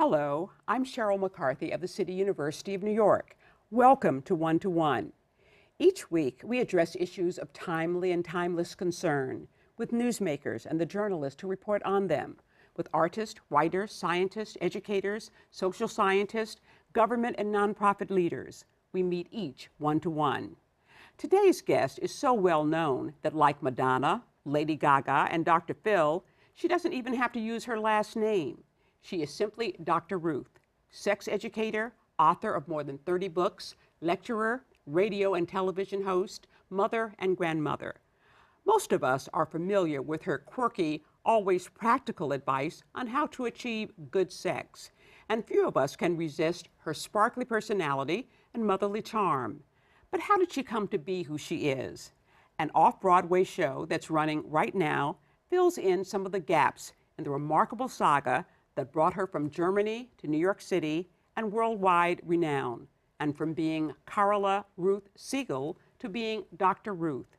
Hello, I'm Cheryl McCarthy of the City University of New York. Welcome to One to One. Each week, we address issues of timely and timeless concern with newsmakers and the journalists who report on them, with artists, writers, scientists, educators, social scientists, government and nonprofit leaders. We meet each one to one. Today's guest is so well known that, like Madonna, Lady Gaga, and Dr. Phil, she doesn't even have to use her last name. She is simply Dr. Ruth, sex educator, author of more than 30 books, lecturer, radio and television host, mother and grandmother. Most of us are familiar with her quirky, always practical advice on how to achieve good sex, and few of us can resist her sparkly personality and motherly charm. But how did she come to be who she is? An off-Broadway show that's running right now fills in some of the gaps in the remarkable saga that brought her from Germany to New York City and worldwide renown, and from being Carola Ruth Siegel to being Dr. Ruth.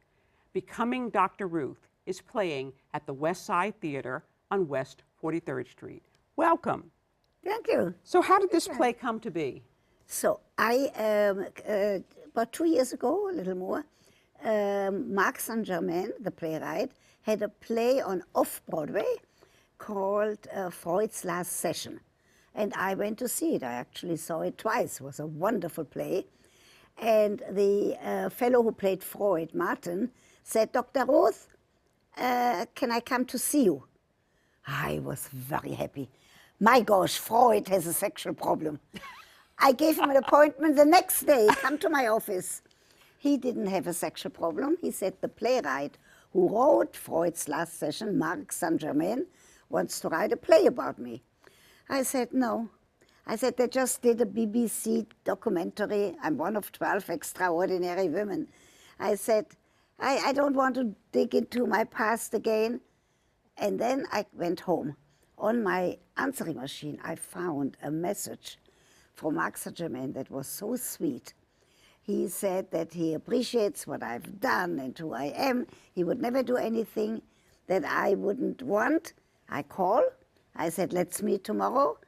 Becoming Dr. Ruth is playing at the West Side Theater on West 43rd Street. Welcome. Thank you. So how did this play come to be? So about 2 years ago, a little more, Marc Saint-Germain, the playwright, had a play on off-Broadway called Freud's Last Session. And I went to see it. I actually saw it twice. It was a wonderful play. And the fellow who played Freud, Martin, said, Dr. Roth, can I come to see you? I was very happy. My gosh, Freud has a sexual problem. I gave him an appointment the next day, come to my office. He didn't have a sexual problem. He said the playwright who wrote Freud's Last Session, Marc Saint-Germain, wants to write a play about me. I said, no. I said, they just did a BBC documentary. I'm one of 12 extraordinary women. I said, I don't want to dig into my past again. And then I went home. On my answering machine, I found a message from Marc Saint-Germain that was so sweet. He said that he appreciates what I've done and who I am. He would never do anything that I wouldn't want. I call. I said, let's meet tomorrow.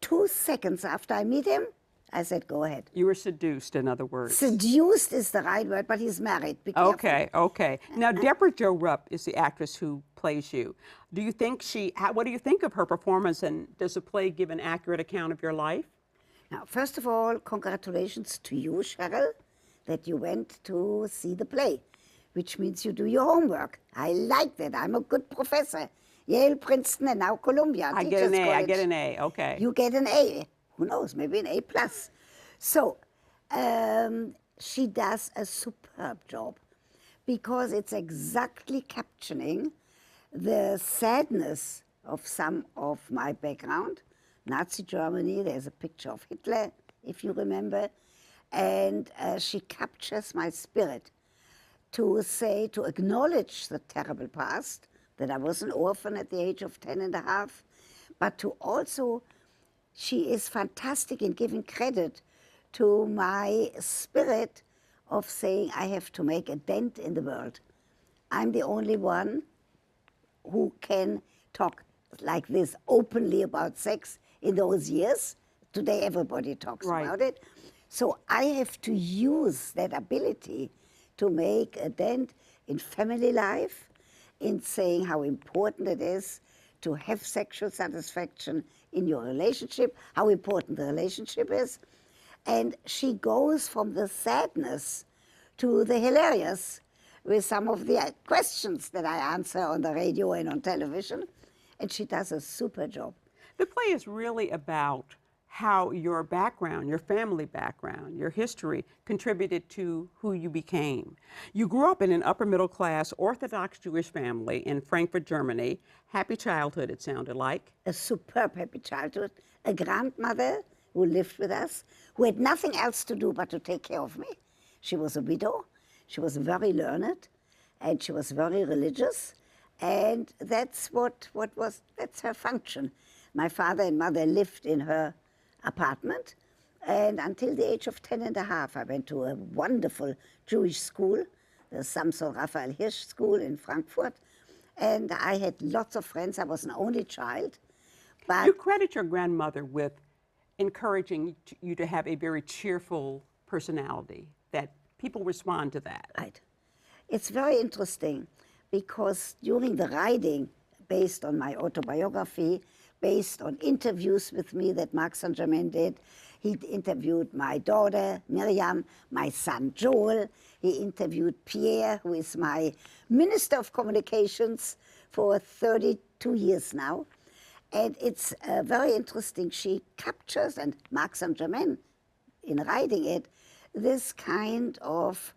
2 seconds after I meet him, I said, go ahead. You were seduced, in other words. Seduced is the right word, but he's married. Be careful. Okay. Now, Deborah Jo Rupp is the actress who plays you. Do you think what do you think of her performance, and does the play give an accurate account of your life? Now, first of all, congratulations to you, Cheryl, that you went to see the play, which means you do your homework. I like that. I'm a good professor. Yale, Princeton, and now Columbia. I get an A, okay. You get an A. Who knows, maybe an A+. So, she does a superb job because it's exactly capturing the sadness of some of my background. Nazi Germany, there's a picture of Hitler, if you remember, and she captures my spirit to acknowledge the terrible past, that I was an orphan at the age of 10 and a half, but to also, she is fantastic in giving credit to my spirit of saying I have to make a dent in the world. I'm the only one who can talk like this openly about sex in those years. Today everybody talks about it. So I have to use that ability to make a dent in family life, in saying how important it is to have sexual satisfaction in your relationship, how important the relationship is. And she goes from the sadness to the hilarious with some of the questions that I answer on the radio and on television. And she does a super job. The play is really about how your background, your family background, your history contributed to who you became. You grew up in an upper middle class Orthodox Jewish family in Frankfurt, Germany. Happy childhood, it sounded like. A superb happy childhood. A grandmother who lived with us, who had nothing else to do but to take care of me. She was a widow. She was very learned, and she was very religious. And that's that's her function. My father and mother lived in her apartment, and until the age of 10 and a half, I went to a wonderful Jewish school, the Samson Raphael Hirsch School in Frankfurt, and I had lots of friends. I was an only child, But You credit your grandmother with encouraging you to have a very cheerful personality, that people respond to that. right. It's very interesting because during the writing, based on my autobiography, based on interviews with me that Marc Saint-Germain did, he interviewed my daughter, Miriam, my son, Joel. He interviewed Pierre, who is my Minister of Communications for 32 years now. And it's very interesting. She captures, and Marc Saint-Germain, in writing it, this kind of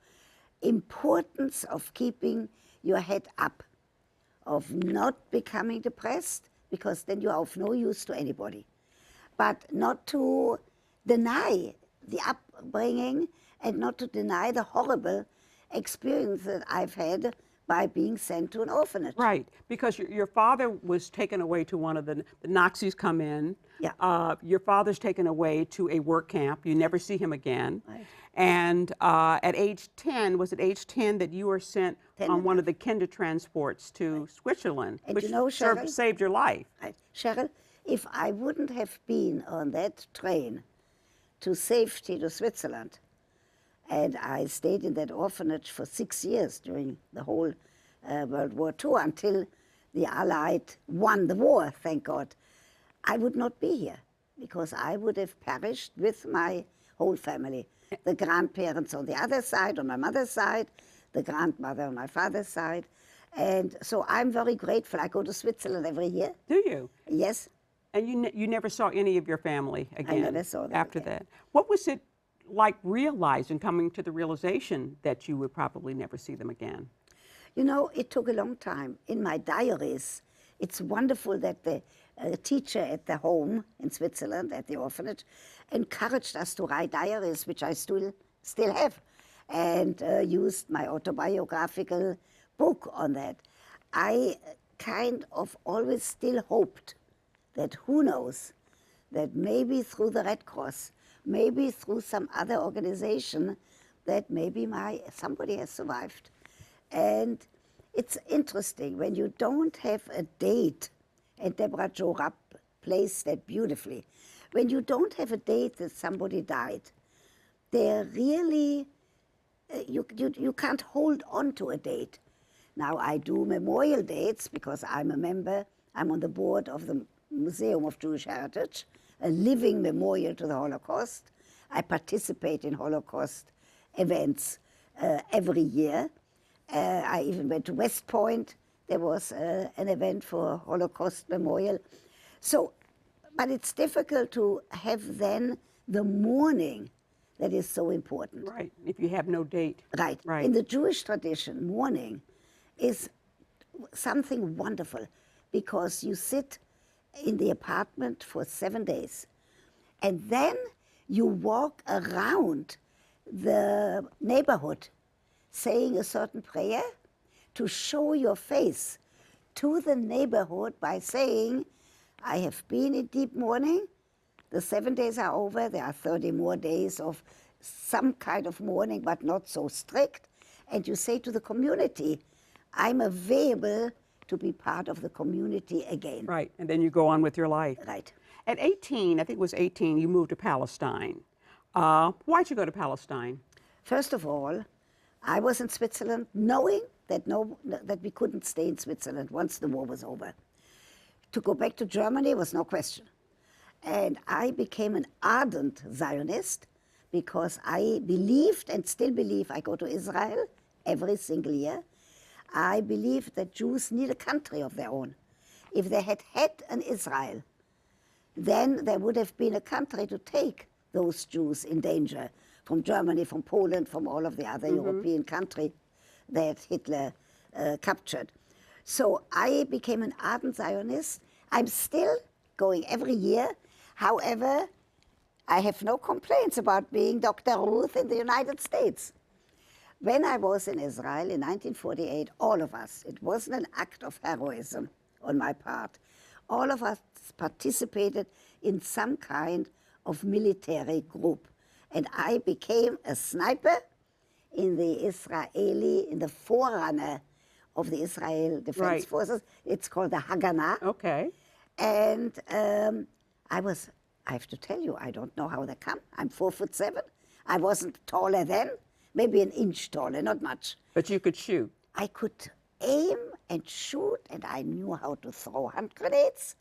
importance of keeping your head up, of not becoming depressed, because then you are of no use to anybody, but not to deny the upbringing and not to deny the horrible experience that I've had by being sent to an orphanage. Right, because your father was taken away to one of the Nazis come in. Yeah. Your father's taken away to a work camp. You never see him again. Right. And at age 10, was it age 10 that you were sent 10 on and one of the kinder transports to Switzerland, And which you know, Cheryl, saved your life? Right. Cheryl, if I wouldn't have been on that train to safety to Switzerland, and I stayed in that orphanage for 6 years during the whole World War II until the Allied won the war, thank God, I would not be here because I would have perished with my whole family. The grandparents on the other side, on my mother's side, the grandmother on my father's side. And so I'm very grateful. I go to Switzerland every year. Do you? Yes. And you never saw any of your family again never saw them after again. that. What was it like realizing, coming to the realization that you would probably never see them again? You know, it took a long time. In my diaries, it's wonderful that the teacher at the home in Switzerland, at the orphanage, encouraged us to write diaries, which I still have, and used my autobiographical book on that. I kind of always still hoped that who knows, that maybe through the Red Cross, maybe through some other organization, that maybe somebody has survived. And it's interesting when you don't have a date, and Deborah Jo Rapp plays that beautifully. When you don't have a date that somebody died, they're really, you can't hold on to a date. Now I do memorial dates because I'm a member, I'm on the board of the Museum of Jewish Heritage, a living memorial to the Holocaust. I participate in Holocaust events every year. I even went to West Point. There was an event for Holocaust Memorial. So, but it's difficult to have then the mourning that is so important. Right, if you have no date. Right. Right. In the Jewish tradition, mourning is something wonderful because you sit in the apartment for 7 days and then you walk around the neighborhood saying a certain prayer to show your face to the neighborhood by saying, I have been in deep mourning. The 7 days are over. There are 30 more days of some kind of mourning, but not so strict. And you say to the community, I'm available to be part of the community again. Right, and then you go on with your life. Right. At 18, I think it was 18, you moved to Palestine. Why'd you go to Palestine? First of all, I was in Switzerland knowing that we couldn't stay in Switzerland once the war was over. To go back to Germany was no question. And I became an ardent Zionist because I believed and still believe, I go to Israel every single year. I believe that Jews need a country of their own. If they had had an Israel, then there would have been a country to take those Jews in danger from Germany, from Poland, from all of the other European countries that Hitler captured. So I became an ardent Zionist. I'm still going every year. However, I have no complaints about being Dr. Ruth in the United States. When I was in Israel in 1948, all of us, it wasn't an act of heroism on my part, all of us participated in some kind of military group. And I became a sniper in the forerunner of the Israel Defense Right. Forces. It's called the Haganah. Okay. And I have to tell you, I don't know how they come. I'm 4'7". I wasn't taller then, maybe an inch taller, not much. But you could shoot. I could aim and shoot, and I knew how to throw hand grenades,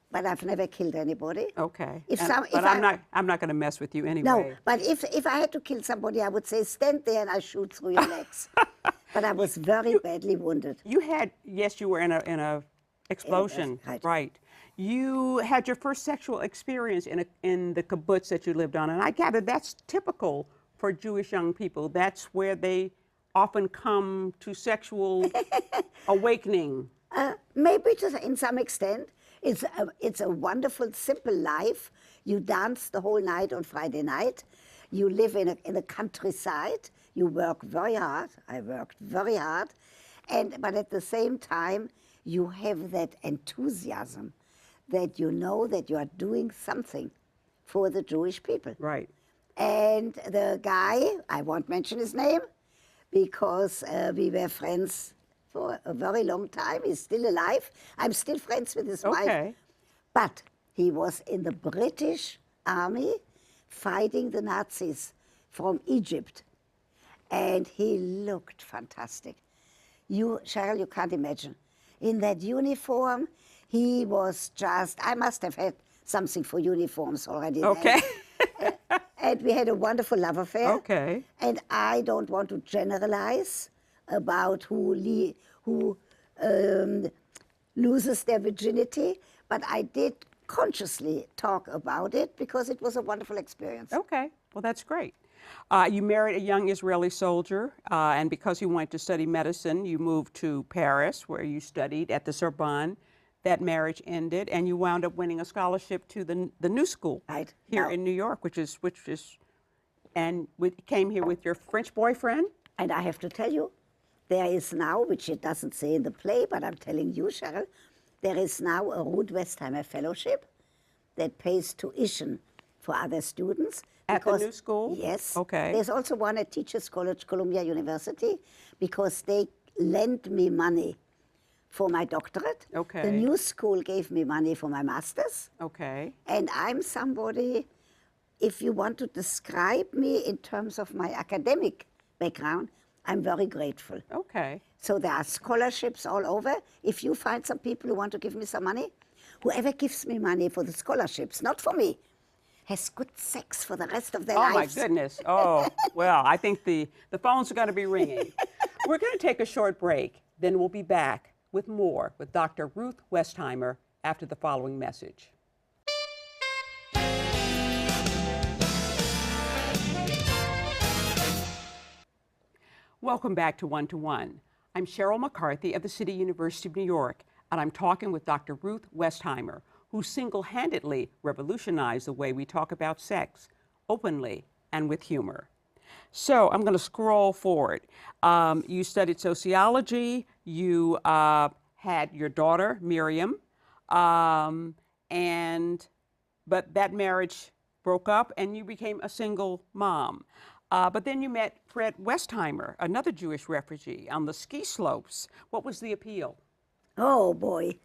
but I've never killed anybody. Okay. But I'm not going to mess with you anyway. No, but if I had to kill somebody, I would say, stand there and I shoot through your legs. But I was very badly wounded. You were in a explosion, right. You had your first sexual experience in the kibbutz that you lived on, and I gather that's typical for Jewish young people. That's where they often come to sexual awakening. Maybe in some extent. It's a wonderful, simple life. You dance the whole night on Friday night. You live in the countryside. You work very hard. I worked very hard. But at the same time, you have that enthusiasm that you know that you are doing something for the Jewish people. Right. And the guy, I won't mention his name, because we were friends for a very long time. He's still alive. I'm still friends with his wife. But he was in the British army fighting the Nazis from Egypt. And he looked fantastic. Cheryl, you can't imagine. In that uniform, he was just, I must have had something for uniforms already then. And we had a wonderful love affair. Okay. And I don't want to generalize about who loses their virginity, but I did consciously talk about it because it was a wonderful experience. Okay, well, that's great. You married a young Israeli soldier, and because you wanted to study medicine, you moved to Paris, where you studied at the Sorbonne. That marriage ended, and you wound up winning a scholarship to the New School here in New York, came here with your French boyfriend. And I have to tell you, there is now, which it doesn't say in the play, but I'm telling you, Cheryl, there is now a Ruth Westheimer Fellowship that pays tuition for other students. At the New School? Yes. Okay. There's also one at Teachers College, Columbia University, because they lent me money for my doctorate. Okay. The New School gave me money for my master's. Okay. And I'm somebody, if you want to describe me in terms of my academic background, I'm very grateful. Okay. So there are scholarships all over. If you find some people who want to give me some money, whoever gives me money for the scholarships, not for me, has good sex for the rest of their lives. Oh, my goodness. Oh, well, I think the phones are going to be ringing. We're going to take a short break, then we'll be back with more with Dr. Ruth Westheimer after the following message. Welcome back to One to One. I'm Cheryl McCarthy of the City University of New York, and I'm talking with Dr. Ruth Westheimer, who single-handedly revolutionized the way we talk about sex, openly and with humor. So I'm going to scroll forward. You studied sociology. You had your daughter, Miriam, but that marriage broke up and you became a single mom. But then you met Fred Westheimer, another Jewish refugee, on the ski slopes. What was the appeal? Oh, boy.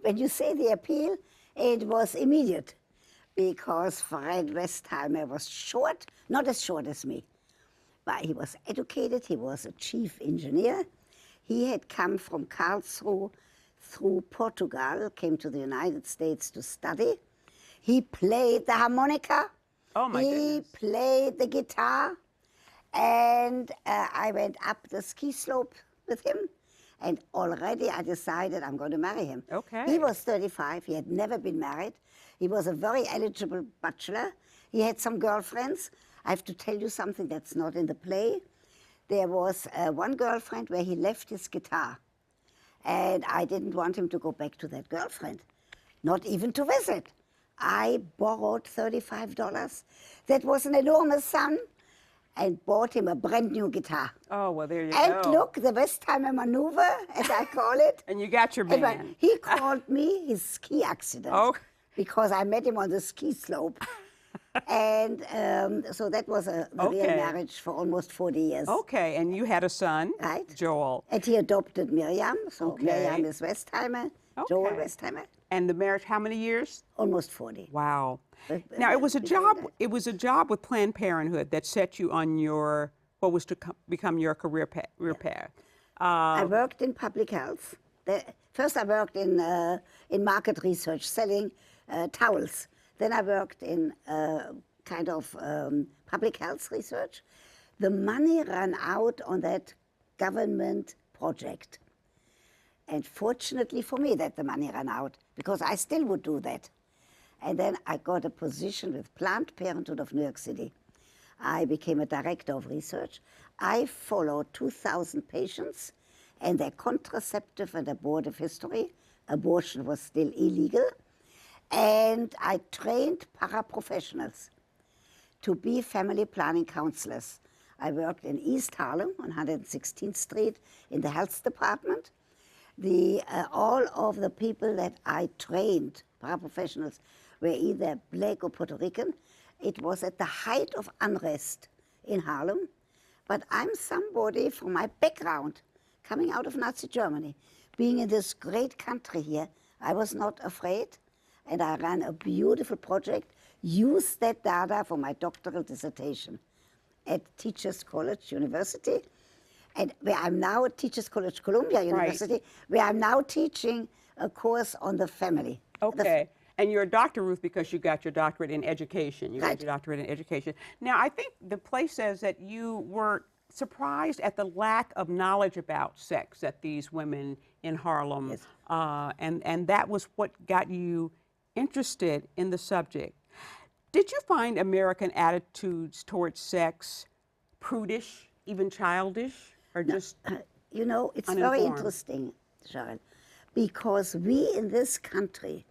When you say the appeal, it was immediate, because Fred Westheimer was short, not as short as me, but he was educated. He was a chief engineer. He had come from Karlsruhe through Portugal, came to the United States to study. He played the harmonica. Oh, my goodness. He played the guitar. And I went up the ski slope with him. And already I decided I'm going to marry him. Okay. He was 35. He had never been married. He was a very eligible bachelor. He had some girlfriends. I have to tell you something that's not in the play. There was one girlfriend where he left his guitar. And I didn't want him to go back to that girlfriend, not even to visit. I borrowed $35. That was an enormous sum. And bought him a brand new guitar. Oh, well, there you go. And look, the Westheimer maneuver, as I call it. And you got your man. He called me his ski accident. Oh. Because I met him on the ski slope. And so that was a real marriage for almost 40 years. Okay, and you had a son, right? Joel. And he adopted Miriam, so Miriam is Westheimer. Joel Okay. Westheimer, And the marriage, how many years? almost 40. Wow. But- Now it was a before job. that- It was a job with Planned Parenthood that set you on your what was to become your career path. I worked in public health. First, I worked in market research, selling towels. Then I worked in kind of public health research. The money ran out on that government project. And fortunately for me that the money ran out, because I still would do that. And then I got a position with Planned Parenthood of New York City. I became a director of research. I followed 2,000 patients and their contraceptive and abortive history. Abortion was still illegal. And I trained paraprofessionals to be family planning counselors. I worked in East Harlem on 116th Street in the health department. All of the people that I trained, paraprofessionals, were either black or Puerto Rican. It was at the height of unrest in Harlem. But I'm somebody from my background, coming out of Nazi Germany, being in this great country here, I was not afraid. And I ran a beautiful project, used that data for my doctoral dissertation at Teachers College University, and where I'm now at Teachers College Columbia University, where I'm now teaching a course on the family. Okay. And you're a doctor, Ruth, because you got your doctorate in education. You got Right. your doctorate in education. Now, I think the place says that you were surprised at the lack of knowledge about sex that these women in Harlem, Yes. and that was what got you interested in the subject. Did you find American attitudes towards sex prudish, even childish, or just You know, it's very uninformed? interesting, Charles, because we in this country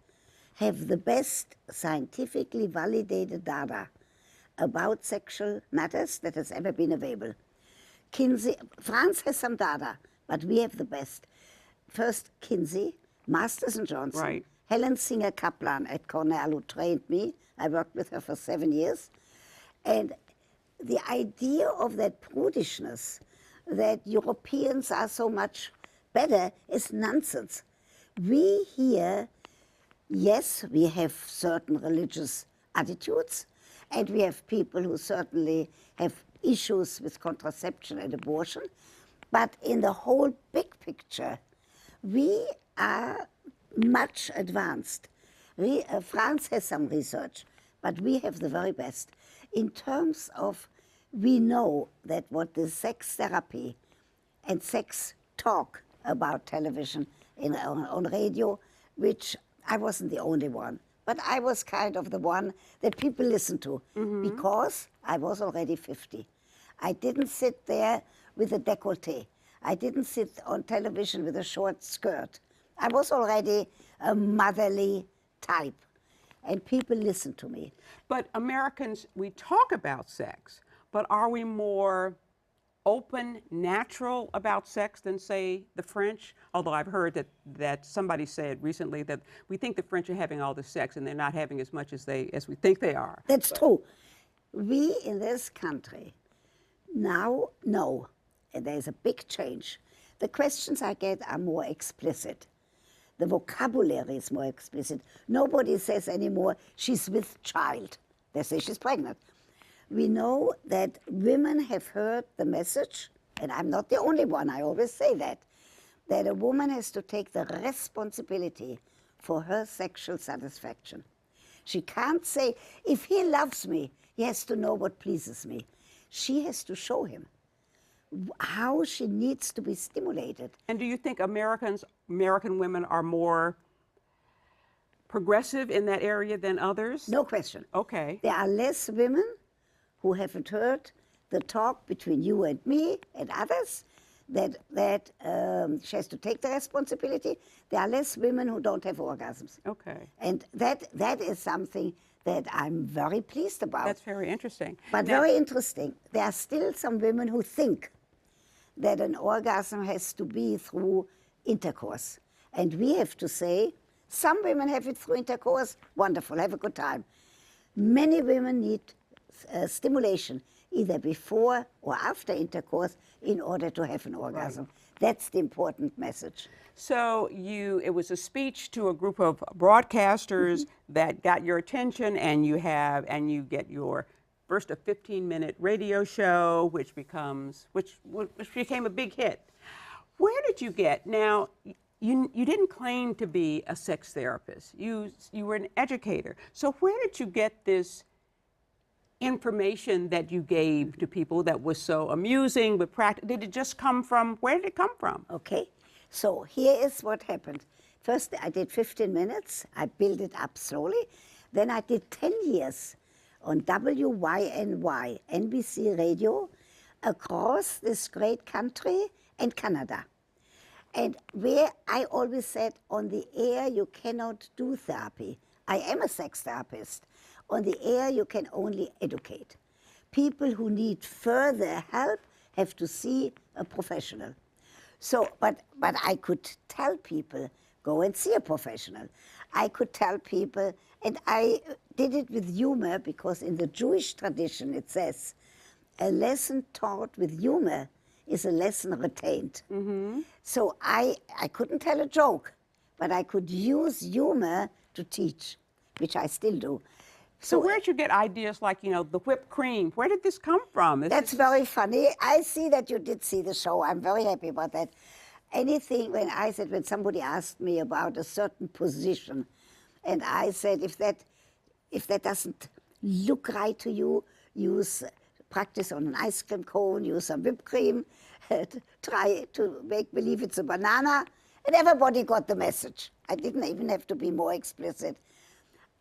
have the best scientifically validated data about sexual matters that has ever been available. Kinsey, France has some data, but we have the best. First, Kinsey, Masters and Johnson, Right. Helen Singer Kaplan at Cornell, who trained me. I worked with her for 7 years. And the idea of that prudishness, that Europeans are so much better, is nonsense. We here, yes, we have certain religious attitudes, and we have people who certainly have issues with contraception and abortion, but in the whole big picture, we are much advanced. France has some research, but we have the very best. In terms of, we know that what the sex therapy and sex talk about television on radio, which I wasn't the only one, but I was kind of the one that people listened to because I was already 50. I didn't sit there with a décolleté. I didn't sit on television with a short skirt. I was already a motherly type, and people listened to me. But Americans, we talk about sex, but are we more open, natural about sex than, say, the French? Although I've heard that somebody said recently that we think the French are having all the sex and they're not having as much as we think they are. That's true. We in this country now know, and there's a big change. The questions I get are more explicit. The vocabulary is more explicit. Nobody says anymore, she's with child. They say she's pregnant. We know that women have heard the message, and I'm not the only one, I always say that a woman has to take the responsibility for her sexual satisfaction. She can't say, if he loves me, he has to know what pleases me. She has to show him how she needs to be stimulated. And do you think American women are more progressive in that area than others? No question. Okay. There are less women who haven't heard the talk between you and me and others that she has to take the responsibility. There are less women who don't have orgasms. Okay. And that is something that I'm very pleased about. That's very interesting. But Now- very interesting. There are still some women who think that an orgasm has to be through intercourse. And we have to say, some women have it through intercourse, wonderful, have a good time. Many women need stimulation, either before or after intercourse, in order to have an orgasm. That's the important message. So it was a speech to a group of broadcasters that got your attention, and you get your first a 15-minute radio show, which became a big hit. Where did you get now? You didn't claim to be a sex therapist. You were an educator. So where did you get this information that you gave to people that was so amusing but practical? Did it just come from, where did it come from? Okay, so here is what happened. First, I did 15 minutes. I built it up slowly. Then I did 10 years on WYNY, NBC radio, across this great country and Canada. And where I always said, on the air, you cannot do therapy. I am a sex therapist. On the air, you can only educate. People who need further help have to see a professional. So, but I could tell people, go and see a professional. I could tell people, and I did it with humor, because in the Jewish tradition it says, a lesson taught with humor is a lesson retained. Mm-hmm. So I couldn't tell a joke, but I could use humor to teach, which I still do. So where'd you get ideas like, the whipped cream? Where did this come from? That's very funny. I see that you did see the show. I'm very happy about that. Anything, when somebody asked me about a certain position, and I said, if that doesn't look right to you, practice on an ice cream cone, use some whipped cream, try to make believe it's a banana, and everybody got the message. I didn't even have to be more explicit.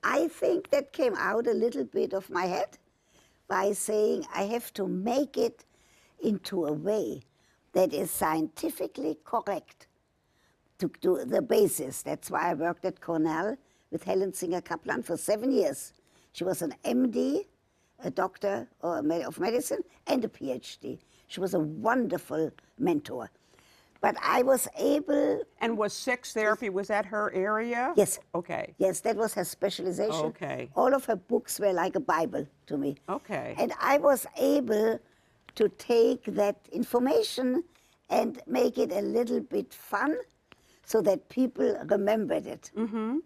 I think that came out a little bit of my head by saying I have to make it into a way that is scientifically correct to do the basis. That's why I worked at Cornell with Helen Singer Kaplan for 7 years. She was an MD, a doctor of medicine, and a PhD. She was a wonderful mentor. But I was able... And was sex therapy, was that her area? Yes. Okay. Yes, that was her specialization. Okay. All of her books were like a Bible to me. Okay. And I was able to take that information and make it a little bit fun so that people remembered it. Mm-hmm.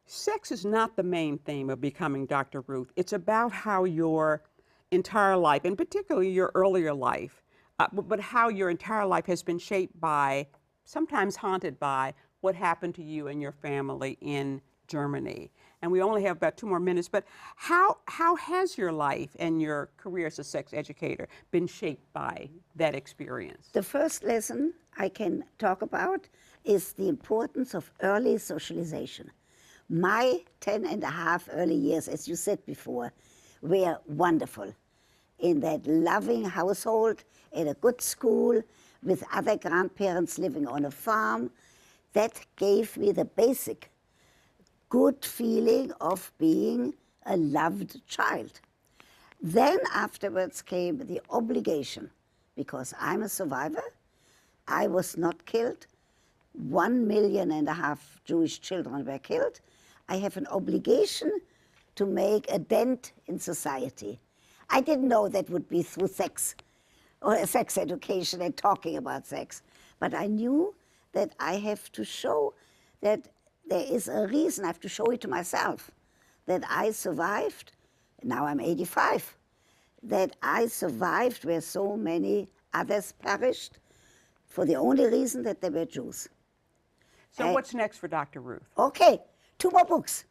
Sex is not the main theme of Becoming Dr. Ruth. It's about how your entire life, and particularly your earlier life, but how your entire life has been shaped by, sometimes haunted by, what happened to you and your family in Germany. And we only have about 2 more minutes, but how has your life and your career as a sex educator been shaped by that experience? The first lesson I can talk about is the importance of early socialization. My 10.5 early years, as you said before, were wonderful. In that loving household, at a good school, with other grandparents living on a farm, that gave me the basic good feeling of being a loved child. Then afterwards came the obligation, because I'm a survivor. I was not killed. 1.5 million Jewish children were killed. I have an obligation to make a dent in society. I didn't know that would be through sex or sex education and talking about sex, but I knew that I have to show that there is a reason. I have to show it to myself, that I survived. Now I'm 85. That I survived where so many others perished for the only reason that they were Jews. So what's next for Dr. Ruth? Okay, 2 more books.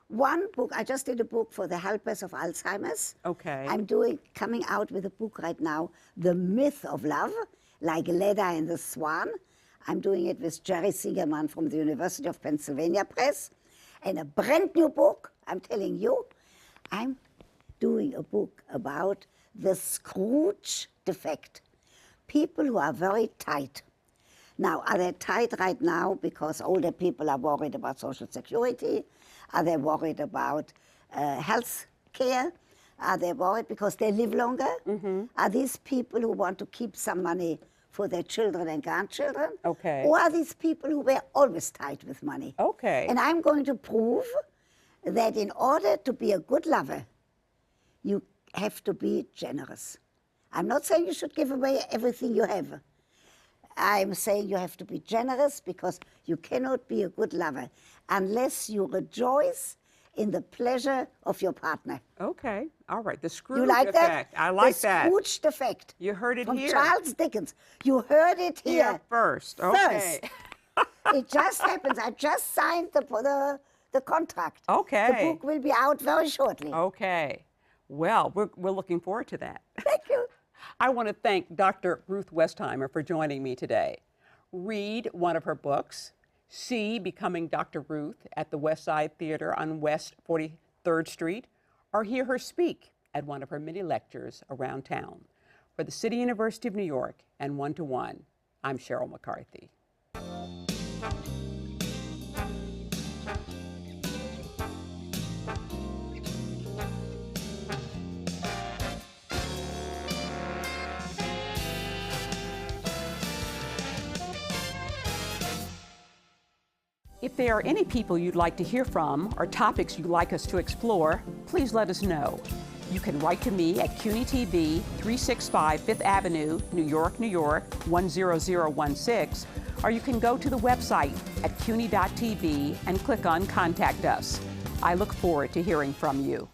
One book, I just did a book for the helpers of Alzheimer's. Okay. I'm coming out with a book right now, The Myth of Love, like Leda and the Swan. I'm doing it with Jerry Siegerman from the University of Pennsylvania Press. And a brand new book, I'm telling you, I'm doing a book about the Scrooge defect. People who are very tight. Now, are they tight right now because older people are worried about Social Security? Are they worried about health care? Are they worried because they live longer? Mm-hmm. Are these people who want to keep some money for their children and grandchildren? Okay. Or are these people who were always tight with money? Okay. And I'm going to prove that in order to be a good lover, you have to be generous. I'm not saying you should give away everything you have. I'm saying you have to be generous because you cannot be a good lover unless you rejoice in the pleasure of your partner. Okay. All right. The Scrooge You like effect. that? I like the that. Scrooge effect. You heard it from here. Charles Dickens. You heard it here. Here first. Okay. It just happens. I just signed the contract. Okay. The book will be out very shortly. Okay. Well, we're looking forward to that. Thank you. I want to thank Dr. Ruth Westheimer for joining me today. Read one of her books, see Becoming Dr. Ruth at the West Side Theater on West 43rd Street, or hear her speak at one of her many lectures around town. For the City University of New York and One to One, I'm Cheryl McCarthy. If there are any people you'd like to hear from or topics you'd like us to explore, please let us know. You can write to me at CUNY TV, 365 Fifth Avenue, New York, New York, 10016, or you can go to the website at cuny.tv and click on Contact Us. I look forward to hearing from you.